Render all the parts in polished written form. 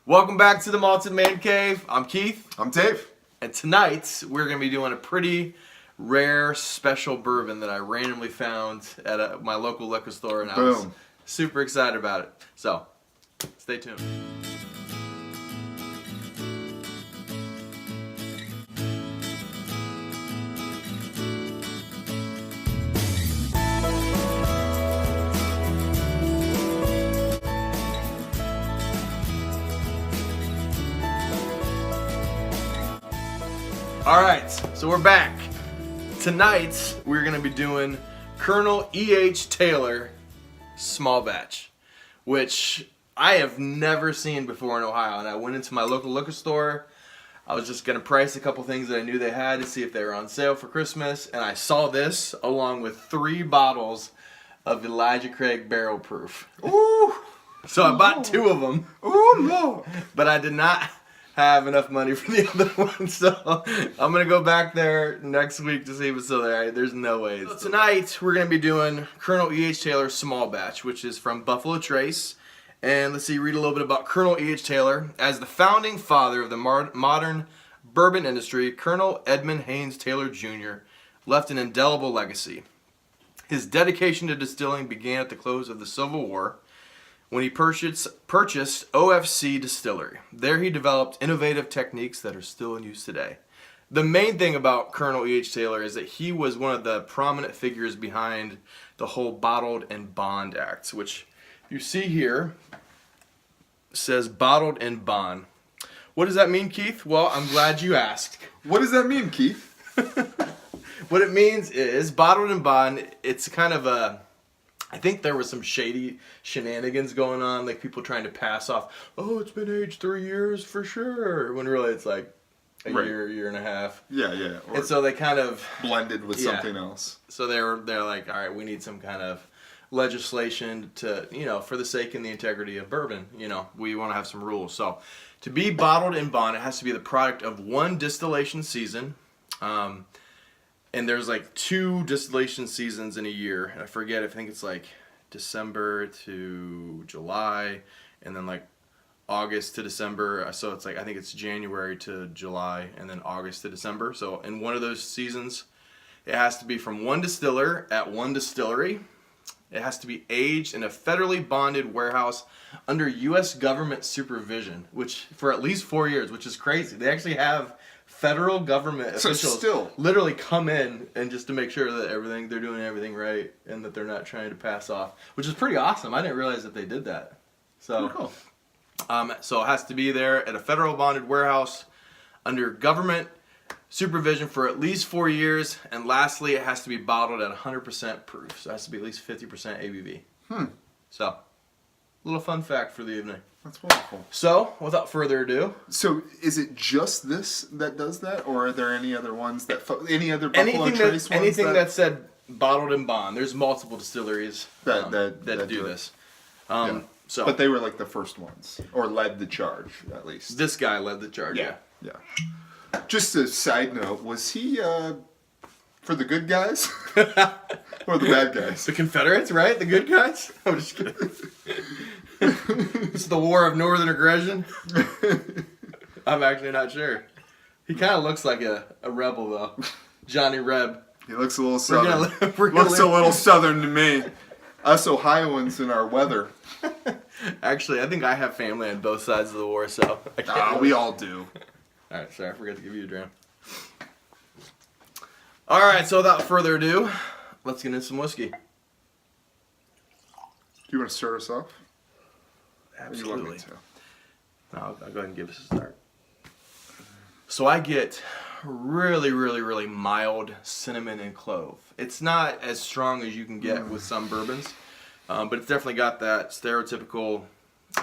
Welcome back to the Malted Man Cave. I'm Keith. I'm Dave. And tonight we're going to be doing a pretty rare special bourbon that I randomly found at my local liquor store, and I was super excited about it. So, stay tuned. Alright, so we're back. Tonight, we're going to be doing Colonel E.H. Taylor small batch, which I have never seen before in Ohio. And I went into my local liquor store. I was just going to price a couple things that I knew they had to see if they were on sale for Christmas. And I saw this along with 3 bottles of Elijah Craig Barrel Proof. Ooh! So I bought 2 of them. Ooh, no! But I did not have enough money for the other one, so I'm gonna go back there next week to see if it's still there. There's no way. So tonight we're gonna be doing Colonel E.H. Taylor small batch, which is from Buffalo Trace. And let's see, read a little bit about Colonel E.H. Taylor. As the founding father of the modern bourbon industry, Colonel Edmund Haynes Taylor Jr. left an indelible legacy. His dedication to distilling began at the close of the Civil War, when he purchased OFC Distillery. There he developed innovative techniques that are still in use today. The main thing about Colonel E.H. Taylor is that he was one of the prominent figures behind the whole Bottled and Bond Act, which you see here says Bottled and Bond. What does that mean, Keith? Well, I'm glad you asked. What does that mean, Keith? What it means is Bottled and Bond, it's kind of a... I think there was some shady shenanigans going on, like people trying to pass off, oh, it's been aged 3 years for sure, when really it's like a year and a half. Yeah. And so they kind of blended with something else. So they're like, all right, we need some kind of legislation to, for the sake and the integrity of bourbon, we want to have some rules. So to be bottled in bond, it has to be the product of 1 distillation season. And there's like 2 distillation seasons in a year. And I forget, I think it's like December to July, and then like August to December. So it's like, I think it's January to July, and then August to December. So in one of those seasons, it has to be from 1 distiller at 1 distillery. It has to be aged in a federally bonded warehouse under U.S. government supervision, which for at least 4 years, which is crazy. They actually have federal government officials literally come in and just to make sure that they're doing everything right and that they're not trying to pass off, which is pretty awesome. I didn't realize that they did that. So, cool. So it has to be there at a federal bonded warehouse under government supervision for at least 4 years, and lastly, it has to be bottled at 100% proof. So it has to be at least 50% ABV. So, little fun fact for the evening. That's wonderful. So, without further ado. So, is it just this that does that, or are there any other ones any other Buffalo Trace ones? Anything that said bottled and bond. There's multiple distilleries that do this. So, but they were like the first ones, or led the charge, at least. This guy led the charge, yeah. Just a side note, was he for the good guys? Or the bad guys? The Confederates, right? The good guys? I'm just kidding. This is the War of Northern Aggression? I'm actually not sure. He kind of looks like a rebel, though. Johnny Reb. He looks a little southern. Looks a little southern to me. Us Ohioans in our weather. Actually, I think I have family on both sides of the war, so I can't we all do. Alright, sorry, I forgot to give you a dram. Alright, so without further ado, let's get into some whiskey. Do you want to start us off? Absolutely. Or you want me to? No, I'll go ahead and give us a start. So I get really, really, really mild cinnamon and clove. It's not as strong as you can get with some bourbons, but it's definitely got that stereotypical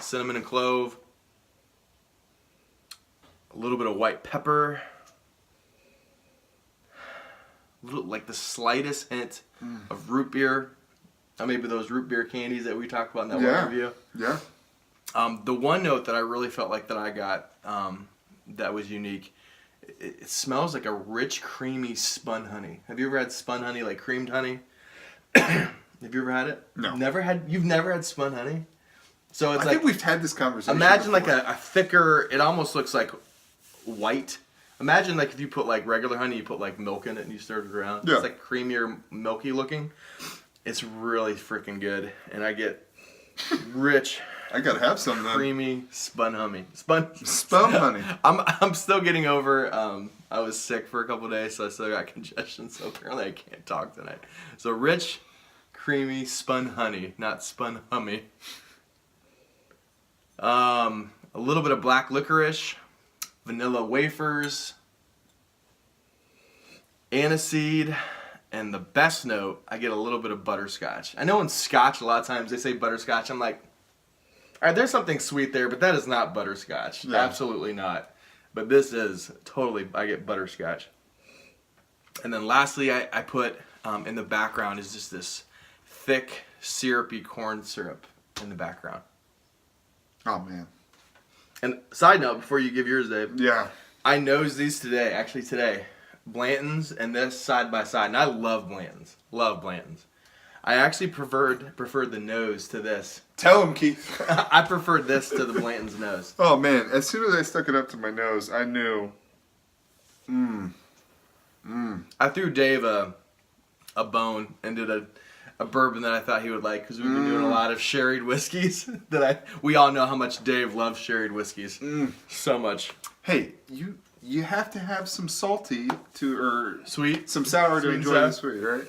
cinnamon and clove. A little bit of white pepper. Like the slightest hint of root beer. Maybe those root beer candies that we talked about in that one review. Yeah. The one note that I really felt like that I got that was unique, it smells like a rich, creamy spun honey. Have you ever had spun honey, like creamed honey? Have you ever had it? No. You've never had spun honey? So it's I like, think we've had this conversation. imagine like before. a thicker, it almost looks like white. Imagine like if you put like regular honey, you put like milk in it and you stir it around. Yeah. It's like creamier, milky looking. It's really freaking good. And I get rich, I gotta have some then. creamy spun honey. Spun honey. I'm still getting over. I was sick for a couple of days, so I still got congestion. So apparently I can't talk tonight. So rich, creamy spun honey, not spun hummy. A little bit of black licorice, vanilla wafers, aniseed, and the best note, I get a little bit of butterscotch. I know in Scotch a lot of times they say butterscotch. I'm like, all right, there's something sweet there, but that is not butterscotch. Yeah. Absolutely not. But this is totally, I get butterscotch. And then lastly, I put in the background is just this thick, syrupy corn syrup in the background. Oh man. And side note, before you give yours, Dave, Yeah. I nosed these today, actually today. Blanton's and this side by side. And I love Blanton's. Love Blanton's. I actually preferred the nose to this. Tell him, Keith. I preferred this to the Blanton's nose. Oh man, as soon as I stuck it up to my nose, I knew. I threw Dave a bone and did a bourbon that I thought he would like because we've been doing a lot of sherried whiskeys. We all know how much Dave loves sherried whiskeys. So much. Hey, you have to have some salty or Sweet. some sour Sweet to and enjoy sour. the sweet, right?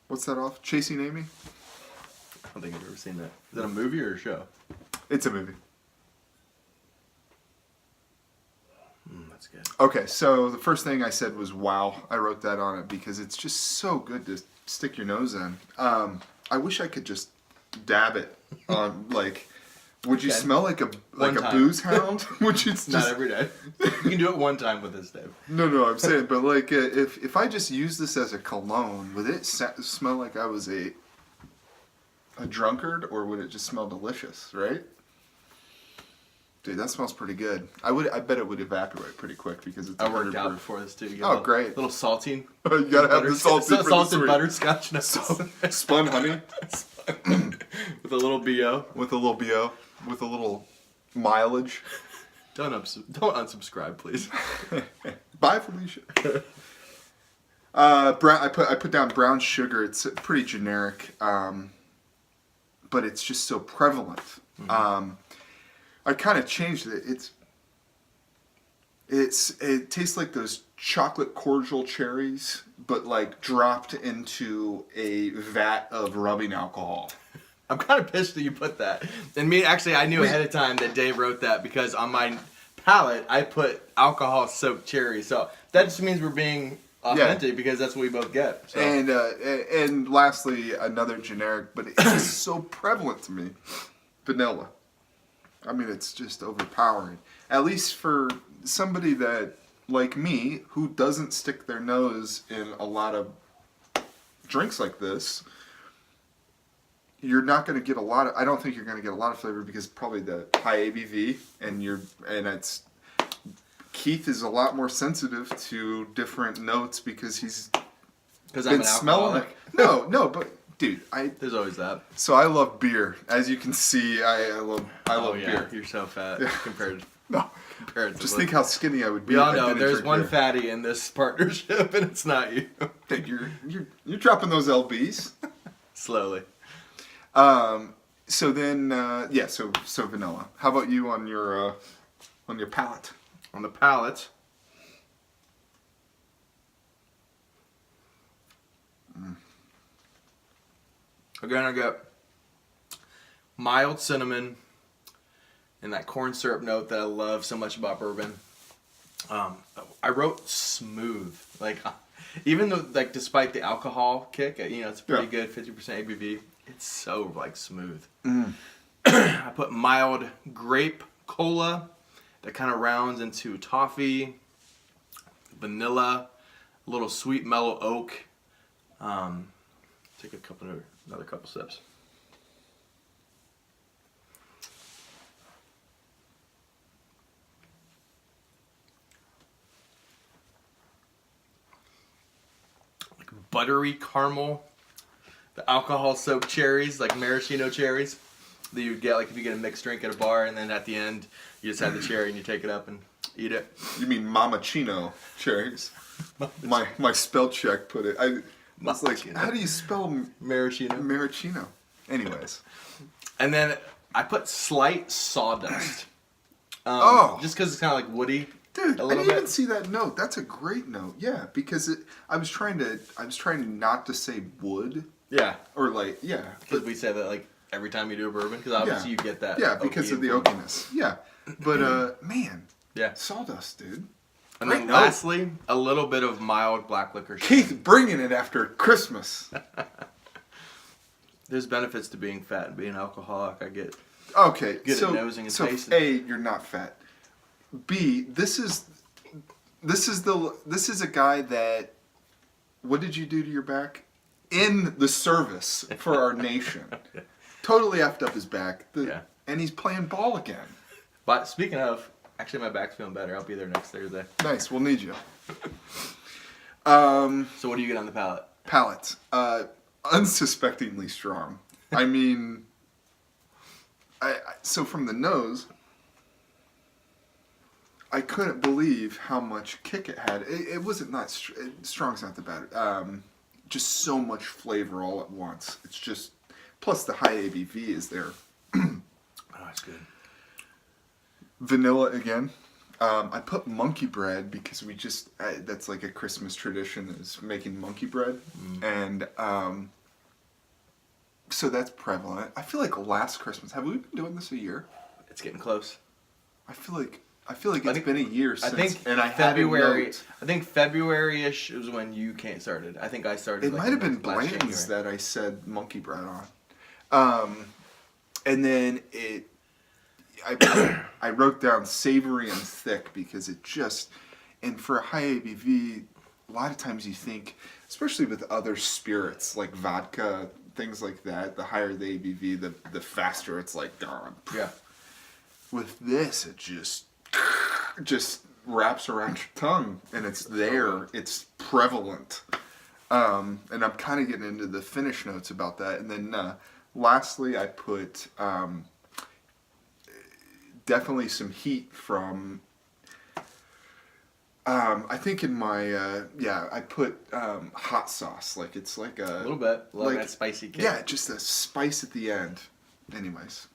What's that off? Chasing Amy? I don't think I've ever seen that. Is that a movie or a show? It's a movie. That's good. Okay, so the first thing I said was wow. I wrote that on it because it's just so good to stick your nose in. I wish I could just dab it on like. Would you Okay. smell like a time. booze hound? Would you just Not every day. You can do it one time with this, Dave. No, I'm saying, but like if I just use this as a cologne, would it smell like I was a drunkard, or would it just smell delicious? Right? Dude, that smells pretty good. I bet it would evaporate pretty quick because it's. I worked 100 out proof. before this too. You get Oh, a little, great. Little saltine. You gotta have the salty for the salted sweet. butterscotch nose. Spun honey With a little BO. with a little BO, with a little mileage. Don't unsubscribe, please. Bye, Felicia. Brown. I put down brown sugar. It's pretty generic, but it's just so prevalent. I kind of changed it. It tastes like those chocolate cordial cherries, but like dropped into a vat of rubbing alcohol. I'm kind of pissed that you put that. And I knew ahead of time that Dave wrote that because on my palate, I put alcohol-soaked cherry. So that just means we're being authentic because that's what we both get. So. And lastly, another generic, but it's just so prevalent to me, vanilla. I mean, it's just overpowering. At least for somebody that, like me, who doesn't stick their nose in a lot of drinks like this, you're not going to get a lot of. I don't think you're going to get a lot of flavor because probably the high ABV and it's. Keith is a lot more sensitive to different notes because he's Because I'm been an smelling it. alcoholic. No, but dude, There's always that. So I love beer. As you can see, I love beer. You're so fat compared No, to just look. think how skinny I would be. We if all I know didn't there's drink one beer. fatty in this partnership, and it's not you. Dude, you're dropping those lbs. Slowly. So then, so vanilla. How about you on your palate? On the palate. Again, I got mild cinnamon and that corn syrup note that I love so much about bourbon. I wrote smooth, like even though despite the alcohol kick, it's pretty good, 50% ABV. It's so smooth. I put mild grape cola that kind of rounds into toffee, vanilla, a little sweet mellow oak. Take another couple sips. Buttery caramel. The alcohol-soaked cherries, like maraschino cherries, that you get like if you get a mixed drink at a bar, and then at the end you just have the cherry and you take it up and eat it. You mean Mamachino cherries? my spell check put it. I was like, how do you spell Maraschino? Maraschino? Anyways. And then I put slight sawdust. Just because it's kind of like woody. Dude, a I little didn't even bit. see that note. That's a great note. Yeah, because I was trying not to say wood Yeah, or like because we say that like every time you do a bourbon, because obviously you get that. Yeah, because of the oakiness. Yeah, but man, Yeah. sawdust, dude. And Great then note. lastly, a little bit of mild black licorice. Keith bringing it after Christmas. There's benefits to being fat and being alcoholic. I get. Okay, Good at so nosing and so tasting. A, you're not fat. B, this is a guy that. What did you do to your back? In the service for our nation, totally effed up his back. And he's playing ball again. But speaking of, actually my back's feeling better. I'll be there next Thursday. Nice, we'll need you. So what do you get on the palate? Palate, unsuspectingly strong. I mean, so from the nose, I couldn't believe how much kick it had. It wasn't strong's not the bad. Just so much flavor all at once. It's just plus the high ABV is there. Oh, that's good. Vanilla again. I put monkey bread because we just that's like a Christmas tradition is making monkey bread, and so that's prevalent. I feel like last Christmas, have we been doing this a year? It's getting close. I feel like it's been a year since. I think and I February. had a note. I think February-ish was when you started. I think I started. It like, might have been last Blanton's January. that I said monkey bread on, and then I wrote down savory and thick because it just, and for a high ABV, a lot of times you think, especially with other spirits like vodka, things like that, the higher the ABV, the faster it's like gone. Yeah. With this, it just wraps around your tongue and it's there, it's prevalent. And I'm kind of getting into the finish notes about that. And then lastly, I put definitely some heat from, I think in my, I put hot sauce. Like it's like a little bit. Love like, that spicy kick. Yeah, just a spice at the end. Anyways.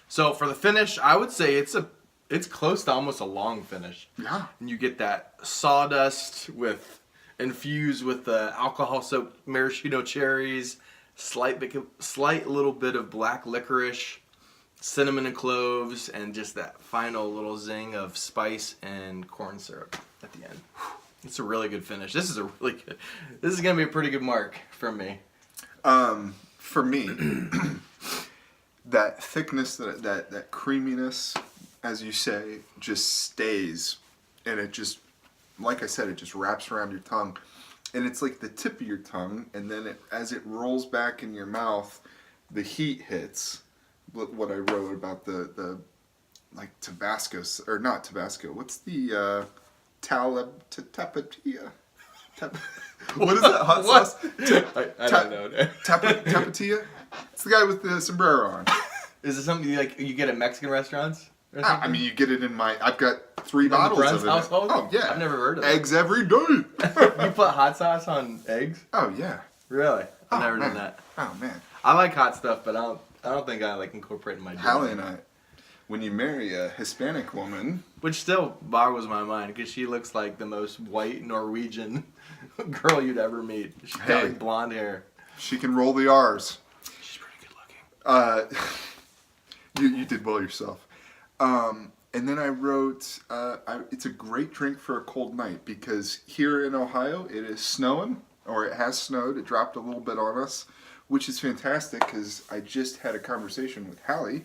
So for the finish, I would say it's close to almost a long finish. Yeah. And you get that sawdust infused with the alcohol-soaked maraschino cherries, slight little bit of black licorice, cinnamon and cloves, and just that final little zing of spice and corn syrup at the end. It's a really good finish. This is gonna be a pretty good mark from me. For me, that thickness, that creaminess, as you say, just stays, and it just, like I said, it just wraps around your tongue, and it's like the tip of your tongue, and then as it rolls back in your mouth, the heat hits. What I wrote about the like Tabasco, or not Tabasco. What's the tapatilla? What is that hot What? sauce? I don't know. Tapatilla? It's the guy with the sombrero on. Is it something you get at Mexican restaurants? Or I something? mean, you get it in I've got 3 In the bottles Brent's of it. household? Oh, yeah. I've never heard of it. Eggs every day. You put hot sauce on eggs? Oh, yeah. Really? I've Oh, never man. done that. Oh, man. I like hot stuff, but I don't think I like incorporate it in my dinner. Hallie and I, when you marry a Hispanic woman, Which still boggles my mind because she looks like the most white Norwegian girl you'd ever meet. She's got Hey. like blonde hair. she can roll the R's. She's pretty good looking. You did well yourself. And then I wrote, it's a great drink for a cold night because here in Ohio it is snowing, or it has snowed. It dropped a little bit on us, which is fantastic because I just had a conversation with Hallie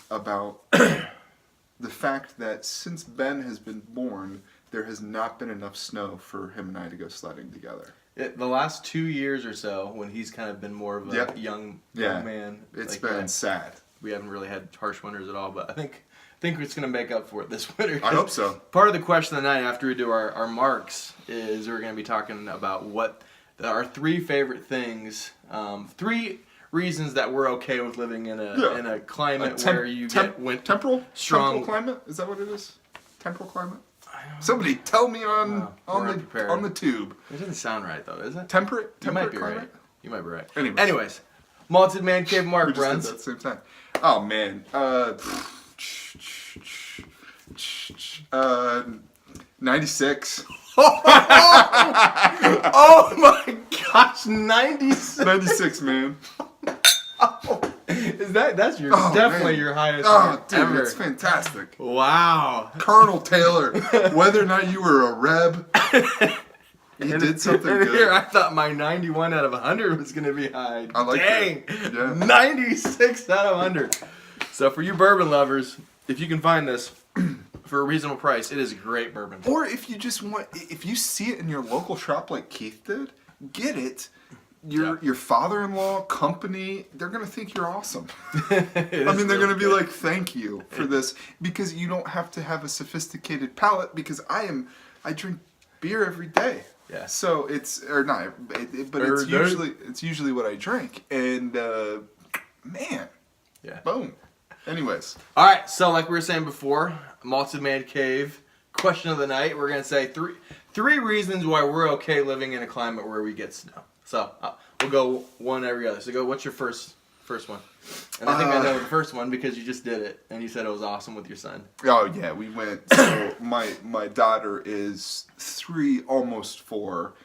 about the fact that since Ben has been born, there has not been enough snow for him and I to go sledding together. The last 2 years or so, when he's kind of been more of a young man, It's like, been sad. we haven't really had harsh winters at all. But I think it's going to make up for it this winter. I hope so. Part of the question of the night after we do our marks is we're going to be talking about what our 3 favorite things, 3 reasons that we're okay with living in a climate A where you get temporal strong climate. Is that what it is? Temporal climate. Somebody tell me on the tube. It doesn't sound right though, is it? Temperate You might be climate. right. You might be right. Anyways, Malted Man Cave Mark We just did runs. that at the same time. Oh man. 96. Oh my gosh, 96. 96, man. Is that's your Oh, definitely man. your highest Oh, mark dude, ever. it's fantastic. Wow. Colonel Taylor, whether or not you were a Reb, you did something and good. Here, I thought my 91 out of 100 was going to be high. I like Dang. that. Yeah. 96 out of 100. So for you bourbon lovers, if you can find this for a reasonable price, it is great bourbon. Or if you just want, if you see it in your local shop like Keith did, get it. Your father-in-law, company, they're going to think you're awesome. I mean, they're going to be like, thank you for this. Because you don't have to have a sophisticated palate, because I drink beer every day. Yeah. So it's, or not, but it's usually what I drink. And, man. Yeah. Boom. Anyways. All right, so like we were saying before, Malted Man Cave, question of the night, we're going to say three reasons why we're okay living in a climate where we get snow. So we'll go one every other. So what's your first one? And I think I know the first one because you just did it, and you said it was awesome with your son. Oh yeah, we went. So my daughter is 3, almost 4.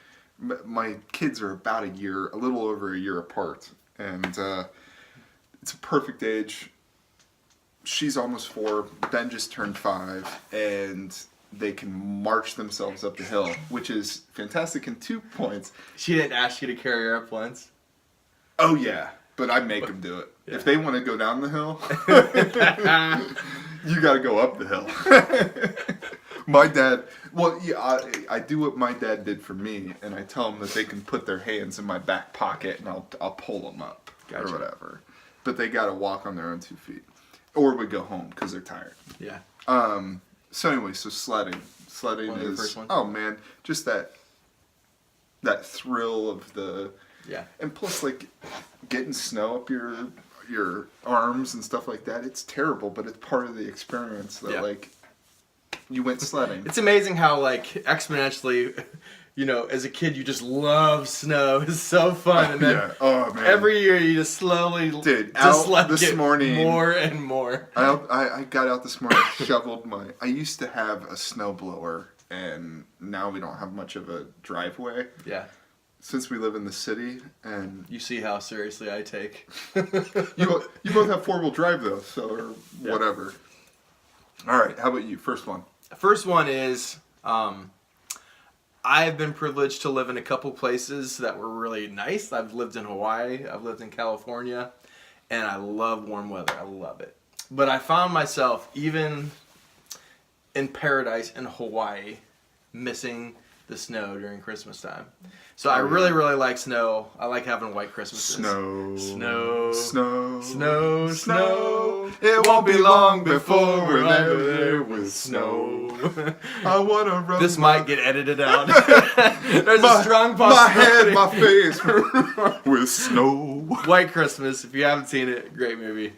My kids are about a little over a year apart, and it's a perfect age. She's almost 4. Ben just turned 5, and they can march themselves up the hill, which is fantastic in 2 points. She didn't ask you to carry her up once? Oh yeah, but I make them do it. Yeah. If they want to go down the hill, you got to go up the hill. My dad, well, yeah, I do what my dad did for me, and I tell them that they can put their hands in my back pocket, and I'll pull them up or whatever. But they got to walk on their own 2 feet, or we go home because they're tired. Yeah. So anyway, so sledding One of your is first ones? oh man, just that thrill of the and plus like getting snow up your arms and stuff like that. It's terrible, but it's part of the experience that like you went sledding. It's amazing how like exponentially, as a kid you just love snow. It's so fun, and then oh man, every year you just slowly this morning more and more. I got out this morning, shoveled I used to have a snowblower, and now we don't have much of a driveway. Yeah. Since we live in the city, and you see how seriously I take. you both have 4-wheel drive though, so or whatever. All right, how about you? First one. First one is I've been privileged to live in a couple places that were really nice. I've lived in Hawaii, I've lived in California, and I love warm weather. I love it. But I found myself, even in paradise in Hawaii, missing the snow during Christmas time. So I really, really like snow. I like having white Christmases. Snow. It won't be long before we're there with snow. I wanna run. This might get edited out. There's a strong My head, possibility. my face with snow. White Christmas. If you haven't seen it, great movie.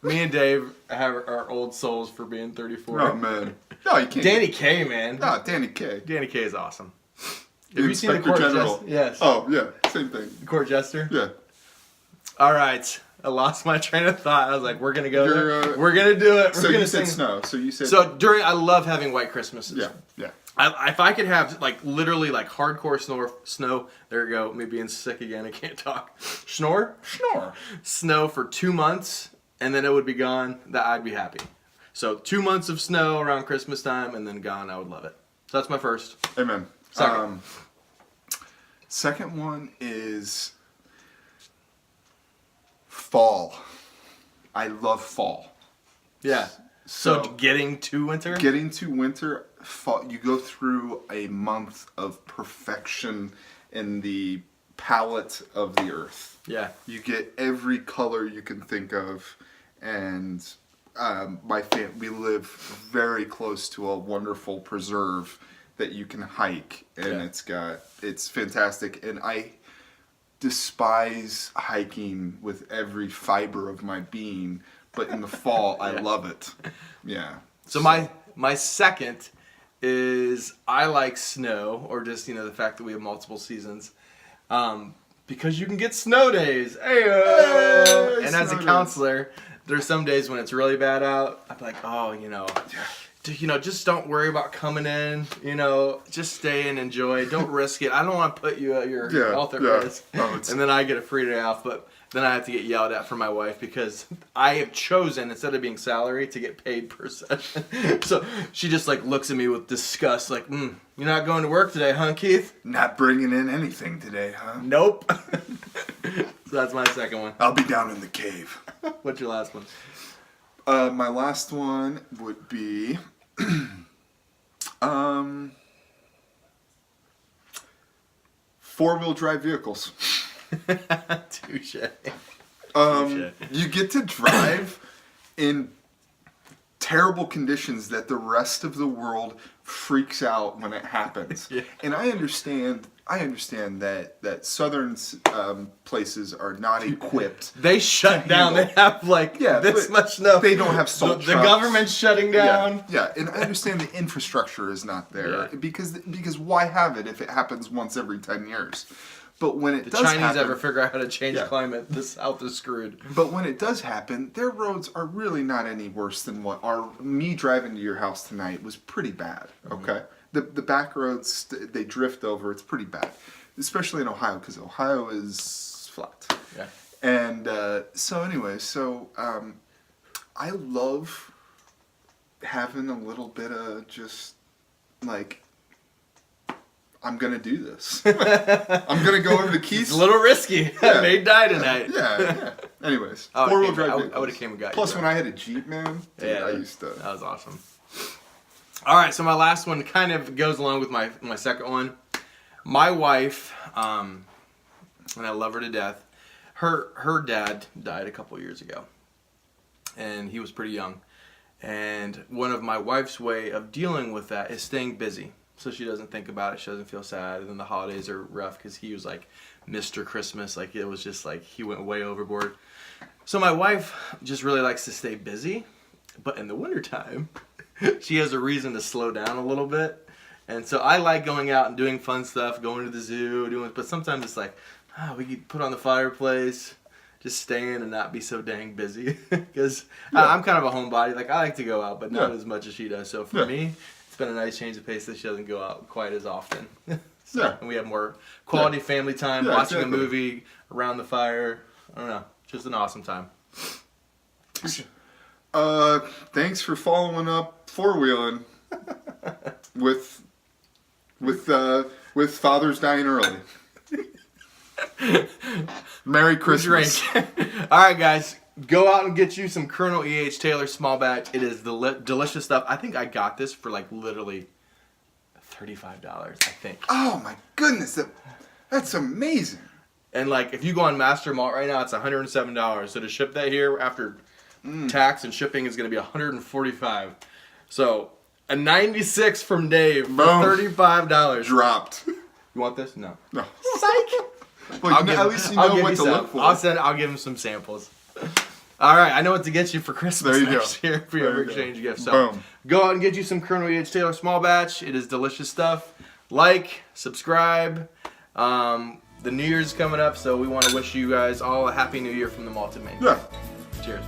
Me and Dave have our old souls for being 34. Oh man. No, you can't. Danny Kaye, man. No, Danny Kaye. Danny Kaye is awesome. The Have you seen the Inspector Court General. Jester? Yes. Oh yeah, same thing. The Court Jester? Yeah. All right. I lost my train of thought. I was like, we're going to go there. We're going to do it. So you said snow. So you said... I love having white Christmases. Yeah. If I could have, literally, hardcore snow, there you go, me being sick again, I can't talk. Snore? Snow for 2 months, and then it would be gone, I'd be happy. So 2 months of snow around Christmas time, and then gone, I would love it. So that's my first. Amen. Second. Second one is fall. I love fall. Yeah. So getting to winter? Getting to winter, fall, you go through a month of perfection in the palette of the earth. Yeah. You get every color you can think of, and we live very close to a wonderful preserve that you can hike, and it's fantastic. And despise hiking with every fiber of my being, but in the fall I love it. Yeah. So my second is I like snow, or just the fact that we have multiple seasons, because you can get snow days. Hey, and as a counselor, there's some days when it's really bad out. I'm like, just don't worry about coming in. Just stay and enjoy. Don't risk it. I don't want to put you at your health at risk. And then I get a free day off, but then I have to get yelled at from my wife because I have chosen, instead of being salary, to get paid per session. So she just looks at me with disgust, like, you're not going to work today, huh, Keith? Not bringing in anything today, huh? Nope. So that's my second one. I'll be down in the cave. What's your last one? My last one would be, four-wheel drive vehicles. Touche. You get to drive in terrible conditions that the rest of the world freaks out when it happens. Yeah. And I understand that southern places are not equipped. They shut down. They have this much snow. They don't have salt The government's shutting down. Yeah, and I understand the infrastructure is not there because why have it if it happens once every 10 years? But when it does happen... The Chinese ever figure out how to change climate, the South is screwed. But when it does happen, their roads are really not any worse than what me driving to your house tonight was pretty bad, okay? Mm-hmm. The back roads, they drift over. It's pretty bad, especially in Ohio, because Ohio is flat. Yeah. And I love having a little bit of just, I'm going to do this. I'm going to go over the keys. It's a little risky. I may die tonight. Yeah. Anyways, four-wheel drive vehicles. I would have came and got you. Plus, when I had a Jeep, man, I used to... That was awesome. All right, so my last one kind of goes along with my second one. My wife, and I love her to death, her dad died a couple years ago. And he was pretty young. And one of my wife's way of dealing with that is staying busy. So she doesn't think about it. She doesn't feel sad. And then the holidays are rough because he was like Mr. Christmas. It was just he went way overboard. So my wife just really likes to stay busy. But in the wintertime, she has a reason to slow down a little bit. And so I like going out and doing fun stuff, going to the zoo, but sometimes it's we could put on the fireplace, just staying and not be so dang busy. Because I'm kind of a homebody. I like to go out, but not as much as she does. So for me... It's been a nice change of pace that she doesn't go out quite as often. And we have more quality family time, watching a movie around the fire. I don't know, just an awesome time. Thanks for following up four-wheeling with fathers dying early. Merry Christmas. All right, guys. Go out and get you some Colonel E.H. Taylor small batch. It is delicious stuff. I think I got this for literally $35, I think. Oh my goodness, that's amazing. And if you go on Master Malt right now, it's $107. So to ship that here after tax and shipping is going to be $145. So a 96 from Dave for $35. Dropped. You want this? No. Psych. Well, at least you know what to look for. I'll give him some samples. All right, I know what to get you for Christmas next year for your exchange gift. So go out and get you some Colonel E.H. Taylor small batch. It is delicious stuff. Subscribe. The New Year's coming up, so we want to wish you guys all a happy New Year from the Malted Main. Yeah. Cheers.